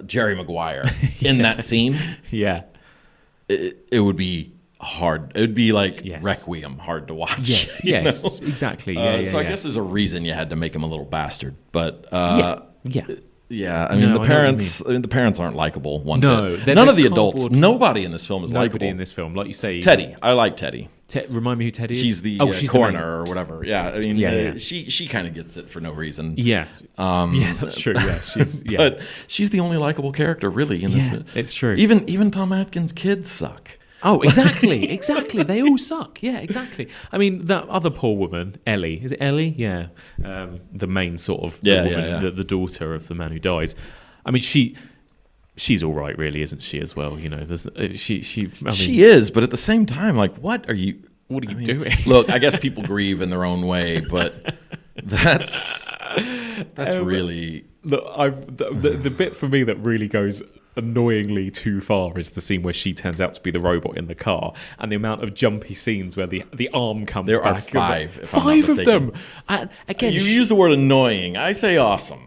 D: Jerry Maguire in that scene, it would be hard. It would be like Requiem, hard to watch.
C: Yes, exactly.
D: So I guess there's a reason you had to make him a little bastard, but Yeah, I mean, the parents aren't likable one bit. None of the adults, nobody in this film is likable.
C: Nobody in this film, like you say.
D: Teddy, I like Teddy.
C: Remind me who Teddy is?
D: She's the coroner or whatever. Yeah, I mean, she kind of gets it for no reason.
C: Yeah, that's true. Yeah,
D: but she's the only likable character really in this.
C: It's true.
D: Even Tom Atkins' kids suck.
C: Oh, exactly. They all suck. Yeah, exactly. I mean, that other poor woman, Ellie. Is it Ellie? Yeah. The main sort of woman, the daughter of the man who dies. I mean, she's all right, really, isn't she? As well,
D: she is, but at the same time, like, what are you
C: doing?
D: Look, I guess people grieve in their own way, but that's really.
C: Look, the bit for me that really goes annoyingly too far is the scene where she turns out to be the robot in the car, and the amount of jumpy scenes where the arm comes
D: back.
C: There
D: are 5.
C: Five of them. Again,
D: you use the word annoying. I say awesome.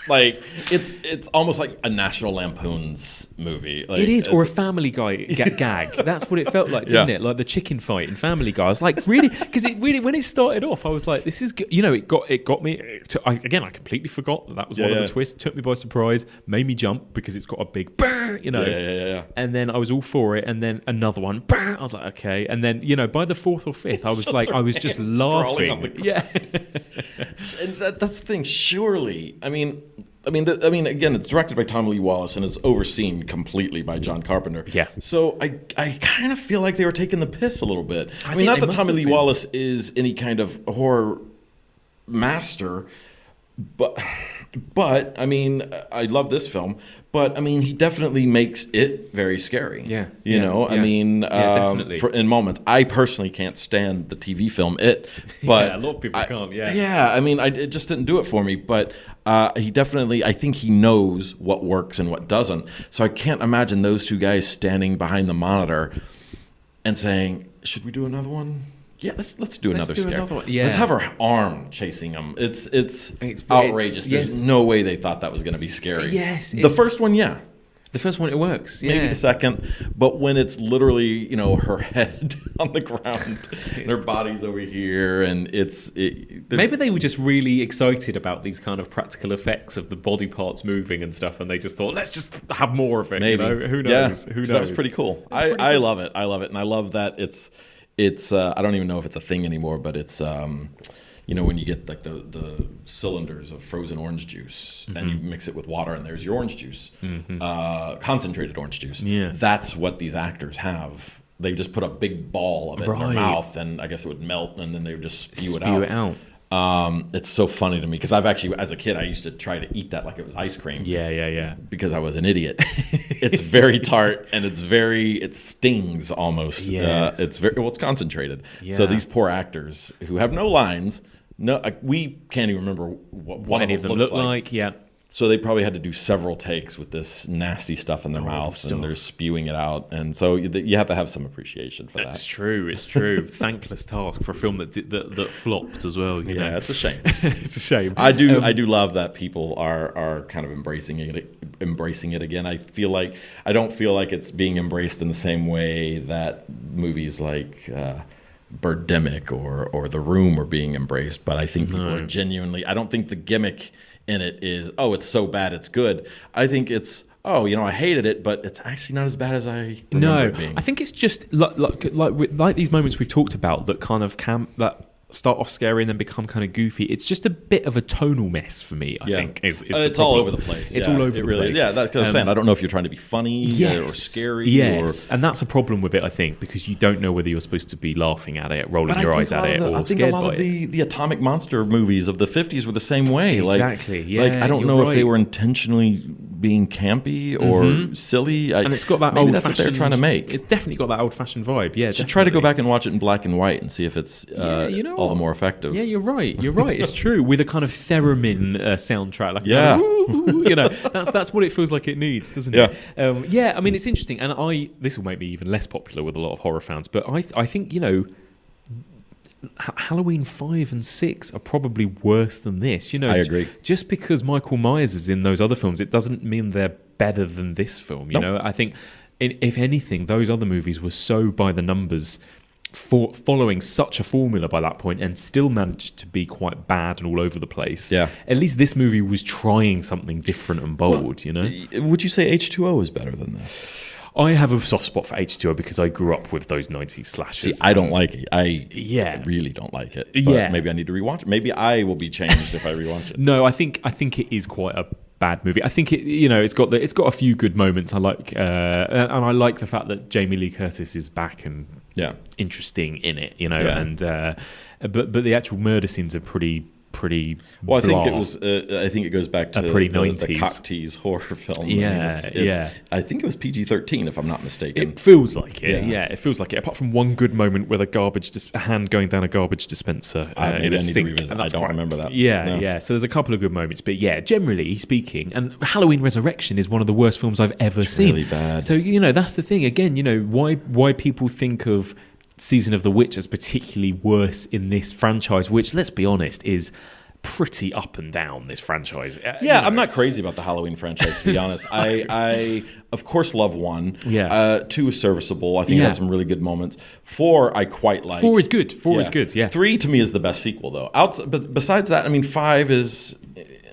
D: Like it's almost like a National Lampoon's movie. Like,
C: it is, or a Family Guy gag. That's what it felt like, didn't it? Like the chicken fight in Family Guy. I was like, really, because it really, when it started off, I was like, this is good. It got me. I completely forgot that was one of the twists. Took me by surprise, made me jump because it's got a big,
D: Yeah.
C: And then I was all for it, and then another one. I was like, okay. And then by the 4th or 5th, I was like, I was just laughing.
D: And that's the thing. Surely, I mean, again, it's directed by Tom Lee Wallace and is overseen completely by John Carpenter.
C: Yeah.
D: So I kind of feel like they were taking the piss a little bit. I mean, not that Tommy Lee Wallace is any kind of horror master. But I mean, I love this film. But I mean, he definitely makes it very scary.
C: Yeah,
D: you know.
C: yeah.
D: I mean,
C: definitely.
D: In moments, I personally can't stand the TV film It. But
C: yeah, a lot of people can't. Yeah.
D: Yeah. I mean, it just didn't do it for me. But he definitely, I think he knows what works and what doesn't. So I can't imagine those two guys standing behind the monitor and saying, "Should we do another one?" Yeah, let's do another scare.
C: Another one. Yeah.
D: Let's have our arm chasing him. It's outrageous. There's no way they thought that was going to be scary.
C: Yes.
D: The first one, yeah.
C: The first one, it works. Yeah.
D: Maybe the second, but when it's literally, her head on the ground, their body's over here, and
C: maybe they were just really excited about these kind of practical effects of the body parts moving and stuff, and they just thought, let's just have more of it.
D: Maybe.
C: Who knows?
D: Yeah.
C: Who knows?
D: So that was pretty cool. I love it. I love it, and I love that it's. I don't even know if it's a thing anymore, but it's when you get like the cylinders of frozen orange juice and you mix it with water and there's your orange juice, concentrated orange juice.
C: Yeah.
D: That's what these actors have. They just put a big ball of it in their mouth, and I guess it would melt, and then they would just spew it out. It's so funny to me because I've actually, as a kid, I used to try to eat that like it was ice cream.
C: Yeah.
D: Because I was an idiot. It's very tart and it stings almost.
C: Yes.
D: It's concentrated.
C: Yeah.
D: So these poor actors who have no lines, we can't even remember what
C: any of them look like. Yeah.
D: So they probably had to do several takes with this nasty stuff in their mouth, and they're spewing it out. And so you have to have some appreciation for that.
C: It's true. Thankless task for a film that flopped as well. You know?
D: It's a shame.
C: It's a shame.
D: I do love that people are kind of embracing it again. I don't feel like it's being embraced in the same way that movies like Birdemic or The Room are being embraced. But I think people are genuinely. I don't think the gimmick in it is, it's so bad it's good. I think it's, I hated it, but it's actually not as bad as I remember it being.
C: I think it's just like these moments we've talked about that kind of that start off scary and then become kind of goofy. It's just a bit of a tonal mess for me, I think.
D: It's all over the place.
C: It's all over the place.
D: Yeah, that's what I'm saying. I don't know if you're trying to be funny or scary.
C: Yes, and that's a problem with it, I think, because you don't know whether you're supposed to be laughing at it, rolling your eyes at it, or scared by it. I think a lot of the Atomic Monster movies of the 50s were the same way.
D: Exactly, I don't know if they were intentionally being campy or silly.
C: And it's got that
D: maybe
C: old-fashioned...
D: that's what they're trying to make.
C: It's definitely got that old-fashioned vibe, yeah.
D: Should try to go back and watch it in black and white and see if it's all the more effective.
C: Yeah, you're right. It's true. With a kind of theremin soundtrack. That's what it feels like it needs, doesn't it?
D: Yeah.
C: I mean, it's interesting. And this will make me even less popular with a lot of horror fans, but I think, Halloween 5 and 6 are probably worse than this.
D: I agree.
C: Just because Michael Myers is in those other films, it doesn't mean they're better than this film. You know, I think, if anything, those other movies were so by the numbers, following such a formula by that point, and still managed to be quite bad and all over the place.
D: Yeah.
C: At least this movie was trying something different and bold.
D: Would you say H2O is better than this?
C: I have a soft spot for H2O because I grew up with those 90s slashers.
D: See, I don't like it. I really don't like it. But maybe I need to rewatch it. Maybe I will be changed if I rewatch it.
C: No, I think it is quite a bad movie. I think it's got a few good moments. I like and I like the fact that Jamie Lee Curtis is back and interesting in it. And but the actual murder scenes are pretty.
D: Well, I think it was. I think it goes back to
C: pretty
D: the
C: 90s
D: Cocktease horror film.
C: Yeah,
D: I think it was PG-13, if I'm not mistaken.
C: It feels like it. Yeah, it feels like it. Apart from one good moment with a hand going down a garbage dispenser in a sink.
D: I don't remember that.
C: Yeah. So there's a couple of good moments, but generally speaking, and Halloween Resurrection is one of the worst films I've ever seen.
D: Really bad.
C: So that's the thing. Again, why people think of Season of the Witch as particularly worse in this franchise, which, let's be honest, is pretty up and down, this franchise.
D: I'm not crazy about the Halloween franchise, to be honest. I of course love 1. 2 is serviceable. I think it has some really good moments. 4 I quite like.
C: 4 is good. 4 is good, yeah.
D: 3 to me is the best sequel, though. But besides that, 5 is...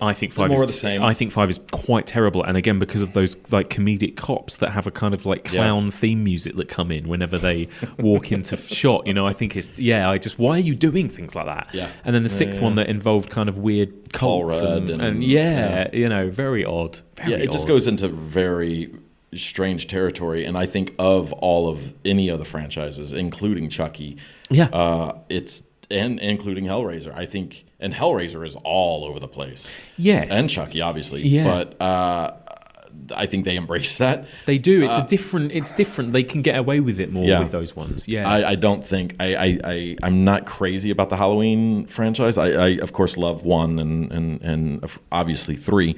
C: I think 5
D: more
C: is
D: the same.
C: I think 5 is quite terrible, and again because of those comedic cops that have a kind of clown theme music that come in whenever they walk into shot. I think it's why are you doing things like that?
D: Yeah.
C: And then the 6th one that involved kind of weird cults and very odd.
D: It just goes into very strange territory, and I think of all of any of the franchises, including Chucky, and including Hellraiser. I think, and Hellraiser is all over the place.
C: Yes.
D: And Chucky, obviously.
C: Yeah.
D: But I think they embrace that.
C: They do. It's different. They can get away with it more with those ones. Yeah.
D: I don't think I'm not crazy about the Halloween franchise. I of course love 1 and obviously 3.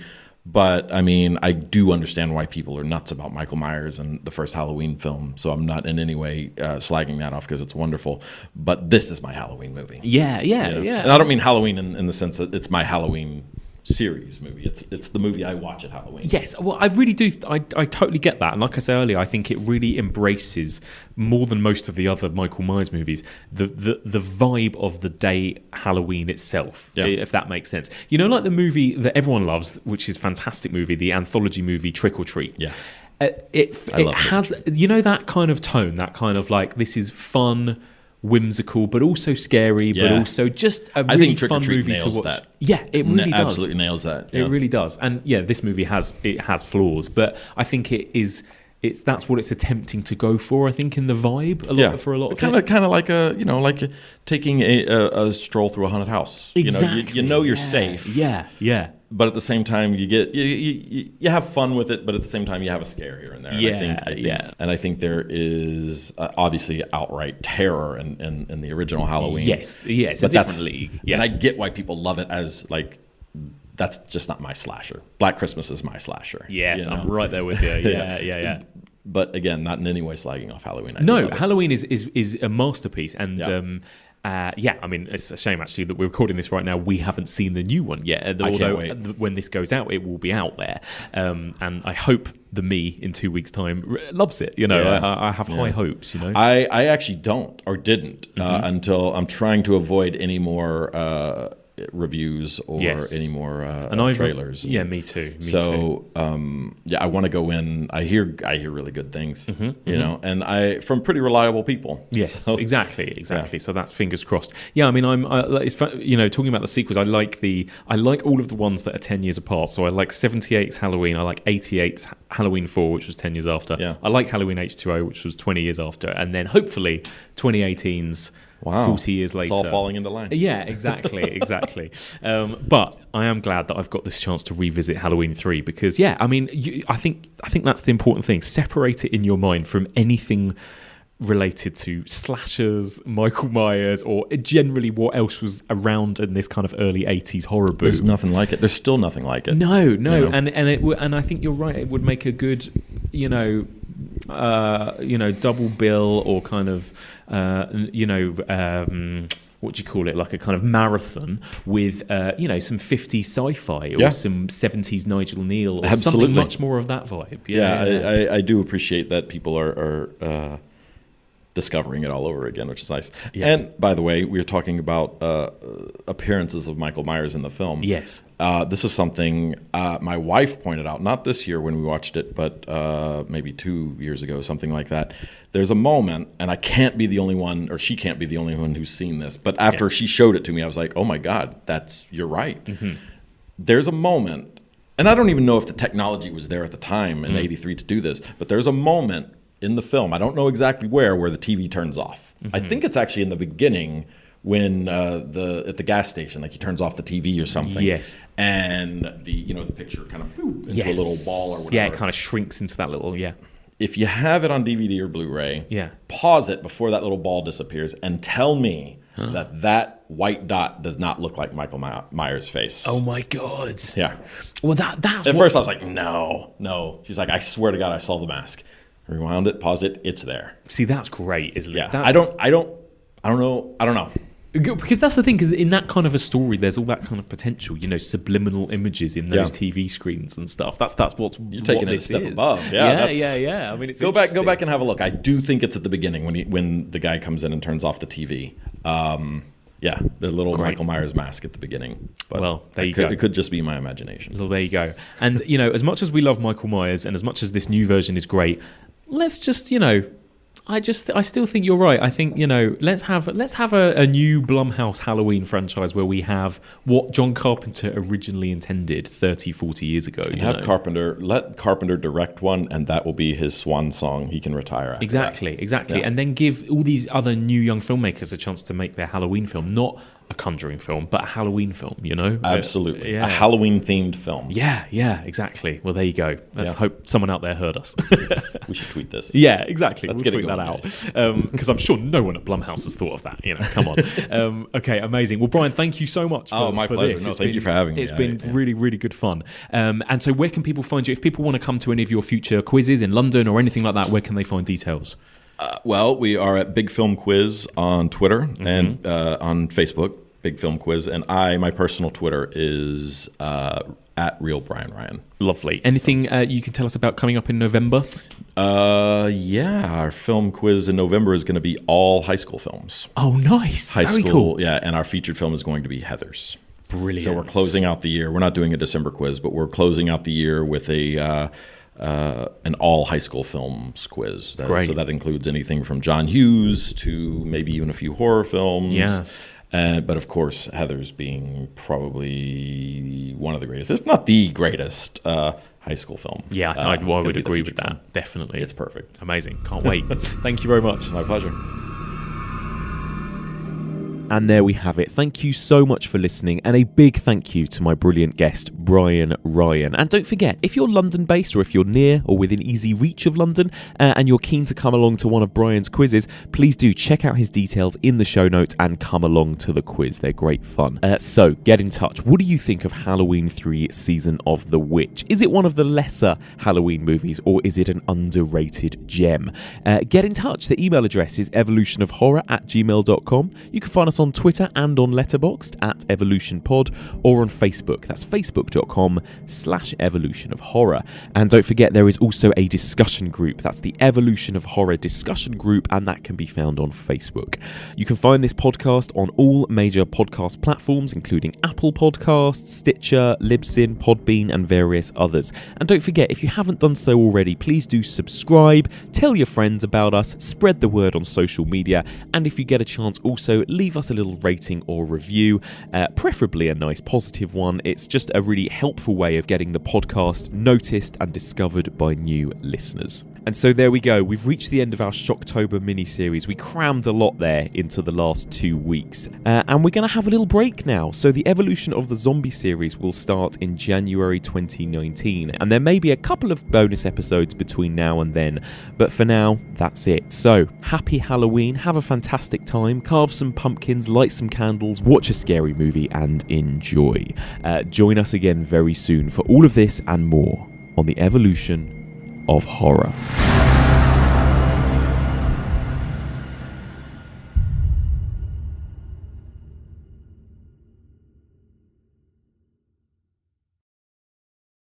D: But I mean, I do understand why people are nuts about Michael Myers and the first Halloween film. So I'm not in any way slagging that off because it's wonderful. But this is my Halloween movie.
C: Yeah.
D: And I don't mean Halloween in the sense that it's my Halloween series movie. It's the movie I watch at Halloween.
C: Yes, well, I really do. I totally get that. And like I said earlier, I think it really embraces, more than most of the other Michael Myers movies, the vibe of the day Halloween itself, if that makes sense. You know, like the movie that everyone loves, which is a fantastic movie, the anthology movie Trick or Treat.
D: Yeah.
C: It has, you know, that kind of tone, that kind of like, this is fun, whimsical, but also scary, but also just a really fun movie to watch. That. Yeah, it really does.
D: Absolutely nails that. Yeah.
C: It really does. And yeah, this movie has flaws, but I think that's what it's attempting to go for. I think in the vibe for a lot of
D: kind of like taking a stroll through a haunted house.
C: Exactly.
D: You know you're safe.
C: Yeah.
D: But at the same time, you have fun with it. But at the same time, you have a scare here and there. And I think there is obviously outright terror in the original Halloween.
C: Yes, it's a different league. Yeah.
D: And I get why people love it as like. That's just not my slasher. Black Christmas is my slasher.
C: Yes, I'm right there with you. Yeah.
D: But again, not in any way slagging off Halloween.
C: Halloween is a masterpiece, and I mean, it's a shame actually that we're recording this right now. We haven't seen the new one yet. Although when this goes out, it will be out there, and I hope the me in 2 weeks' time loves it. You know, I have high hopes. You know,
D: I actually don't or didn't until I'm trying to avoid any more. Reviews or any more trailers.
C: Yeah, me too.
D: I want to go in. I hear really good things, you know, and from pretty reliable people.
C: Yes, so, exactly. Yeah. So that's fingers crossed. Yeah, I mean, it's talking about the sequels. I like all of the ones that are 10 years apart. So I like 78's Halloween. I like 88's Halloween 4, which was 10 years after. Yeah. I like Halloween H2O, which was 20 years after, and then hopefully 2018's.
D: Wow.
C: 40 years later.
D: It's all falling into line.
C: Yeah, exactly. But I am glad that I've got this chance to revisit Halloween 3 because, I mean, I think that's the important thing. Separate it in your mind from anything related to slashers, Michael Myers, or generally what else was around in this kind of early 80s horror boom.
D: There's nothing like it. There's still nothing like it.
C: No. You know? And I think you're right. It would make a good, double bill or kind of, what do you call it? Like a kind of marathon with, some 50s sci-fi or some 70s Nigel Neal or something much more of that vibe.
D: Yeah. I do appreciate that people are discovering it all over again, which is nice. Yeah. And by the way, we were talking about appearances of Michael Myers in the film.
C: Yes.
D: This is something my wife pointed out, not this year when we watched it, but maybe 2 years ago, something like that. There's a moment, and I can't be the only one, or she can't be the only one who's seen this, but after she showed it to me, I was like, oh my God, you're right. Mm-hmm. There's a moment, and I don't even know if the technology was there at the time in 83 to do this, but there's a moment in the film, I don't know exactly where the TV turns off. Mm-hmm. I think it's actually in the beginning when at the gas station, like he turns off the TV or something.
C: Yes.
D: And the picture kind of into a little ball or whatever.
C: Yeah, it kind of shrinks into that little,
D: If you have it on DVD or Blu-ray, pause it before that little ball disappears and tell me that white dot does not look like Michael Myers' face.
C: Oh my God.
D: Yeah.
C: Well, that's
D: at first I was like, no. She's like, I swear to God, I saw the mask. Rewound it, pause it, it's there.
C: See, that's great, isn't it?
D: Yeah. I don't know.
C: Because that's the thing, because in that kind of a story, there's all that kind of potential, subliminal images in those TV screens and stuff. That's what
D: you're taking
C: it
D: a step
C: is.
D: above.
C: Yeah. I mean, it's
D: go back and have a look. I do think it's at the beginning when the guy comes in and turns off the TV. The little Michael Myers mask at the beginning. But
C: there you go.
D: It could just be my imagination.
C: Well, there you go. And as much as we love Michael Myers, and as much as this new version is great, let's just I still think you're right. I think, let's have a new Blumhouse Halloween franchise where we have what John Carpenter originally intended 30, 40 years ago.
D: Let Carpenter direct one, and that will be his swan song. He can retire after
C: Exactly.
D: Yeah.
C: And then give all these other new young filmmakers a chance to make their Halloween film, not a Conjuring film, but a Halloween film,
D: Absolutely.
C: Yeah.
D: A Halloween-themed film.
C: Yeah, exactly. Well, there you go. Let's hope someone out there heard us.
D: We should tweet this.
C: Yeah, exactly.
D: Let's
C: we'll
D: get
C: tweet
D: it going,
C: that out. Because I'm sure no one at Blumhouse has thought of that. Come on. Okay, amazing. Well, Brian, thank you so much for
D: my
C: for
D: pleasure.
C: this.
D: No, thank you for having me.
C: It's been really, really good fun. And so where can people find you? If people want to come to any of your future quizzes in London or anything like that, where can they find details?
D: Well, we are at Big Film Quiz on Twitter and on Facebook. Big Film Quiz, and my personal Twitter is at Real Bryan Ryan.
C: Lovely. Anything you can tell us about coming up in November?
D: Our film quiz in November is going to be all high school films.
C: Oh, nice.
D: Very
C: school,
D: cool. Yeah, and our featured film is going to be Heathers.
C: Brilliant.
D: So we're closing out the year. We're not doing a December quiz, but we're closing out the year with an all high school films quiz.
C: Great.
D: So that includes anything from John Hughes to maybe even a few horror films.
C: Yeah.
D: But of course, Heathers being probably one of the greatest, if not the greatest, high school film.
C: Yeah, I would agree with that.
D: Film.
C: Definitely.
D: It's perfect.
C: Amazing. Can't wait. Thank you very much.
D: My pleasure.
C: And there we have it. Thank you so much for listening, and a big thank you to my brilliant guest, Bryan Ryan. And don't forget, if you're London-based or if you're near or within easy reach of London and you're keen to come along to one of Bryan's quizzes, please do check out his details in the show notes and come along to the quiz. They're great fun. So get in touch. What do you think of Halloween 3 Season of the Witch? Is it one of the lesser Halloween movies, or is it an underrated gem? Get in touch. The email address is evolutionofhorror@gmail.com. You can find us on Twitter and on Letterboxd at EvolutionPod, or on Facebook. That's facebook.com/evolutionofhorror. And don't forget, there is also a discussion group. That's the Evolution of Horror discussion group, and that can be found on Facebook. You can find this podcast on all major podcast platforms, including Apple Podcasts, Stitcher, Libsyn, Podbean, and various others. And don't forget, if you haven't done so already, please do subscribe, tell your friends about us, spread the word on social media, and if you get a chance, also leave us a little rating or review, preferably a nice positive one. It's just a really helpful way of getting the podcast noticed and discovered by new listeners. And so there we go. We've reached the end of our Shocktober mini-series. We crammed a lot there into the last 2 weeks. And we're going to have a little break now. So the Evolution of the Zombie series will start in January 2019. And there may be a couple of bonus episodes between now and then. But for now, that's it. So happy Halloween. Have a fantastic time. Carve some pumpkins, light some candles, watch a scary movie, and enjoy. Join us again very soon for all of this and more on the Evolution of Horror.